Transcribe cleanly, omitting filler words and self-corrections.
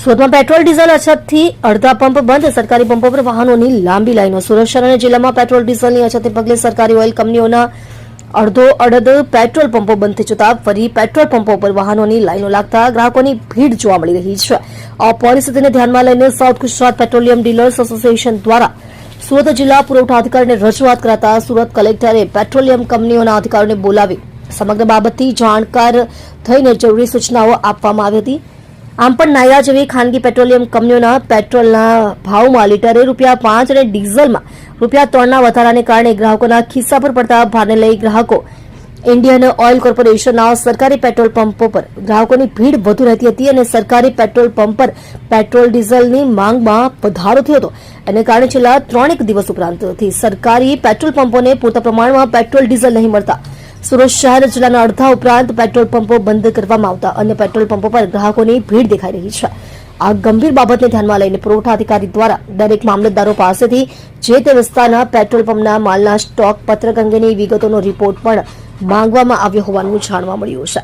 સુરતમાં petrol diesel અછતથી અડધા pump બંધ, સરકારી પંપો પર વાહનોની લાંબી લાઈનો. સુરત શહેર અને જિલ્લામાં પેટ્રોલ ડીઝલની અછતને પગલે સરકારી ઓઇલ કંપનીઓના અડધોઅડધ પેટ્રોલ પંપો બંધ થઈ જતા ફરી પેટ્રોલ પંપો પર વાહનોની લાઈનો લાગતા ગ્રાહકોની ભીડ જોવા મળી રહી છે. આ પરિસ્થિતિને ધ્યાનમાં લઈને south Gujarat petroleum dealers association દ્વારા સુરત જિલ્લા પુરવઠા અધિકારીને રજૂઆત કરાતા સુરત કલેક્ટરે પેટ્રોલિયમ કંપનીઓના અધિકારીઓને બોલાવી સમગ્ર બાબતથી જાણકાર થઈને જરૂરી સૂચનાઓ આપવામાં આવી હતી. આમ પણ નાયરા જેવી ખાનગી પેટ્રોલિયમ કંપનીઓના પેટ્રોલના ભાવમાં લીટરે ₹5 અને ડીઝલમાં ₹3ના વધારાને કારણે ગ્રાહકોના ખિસ્સા પર પડતા ભારને લઈ ગ્રાહકો ઇન્ડિયન ઓઇલ કોર્પોરેશનના સરકારી પેટ્રોલ પંપો પર ગ્રાહકોની ભીડ વધુ રહેતી હતી અને સરકારી પેટ્રોલ પંપ પર પેટ્રોલ ડીઝલની માંગમાં વધારો થયો હતો. એને કારણે છેલ્લા 3 દિવસ ઉપરાંતથી સરકારી પેટ્રોલ પંપોને પૂરતા પ્રમાણમાં પેટ્રોલ ડીઝલ નહીં મળતા સુરત શહેર જિલ્લાના અડધા ઉપરાંત પેટ્રોલ પંપો બંધ કરવામાં આવતા અન્ય પેટ્રોલ પંપો પર ગ્રાહકોની ભીડ દેખાઈ રહી છે. આ ગંભીર બાબતને ધ્યાનમાં લઈને પુરવઠા અધિકારી દ્વારા દરેક મામલતદારો પાસેથી જે તે વિસ્તારના પેટ્રોલ પંપના માલના સ્ટોક પત્રક અંગેની વિગતોનો રિપોર્ટ પણ માંગવામાં આવ્યો હોવાનું જાણવા મળ્યું છે.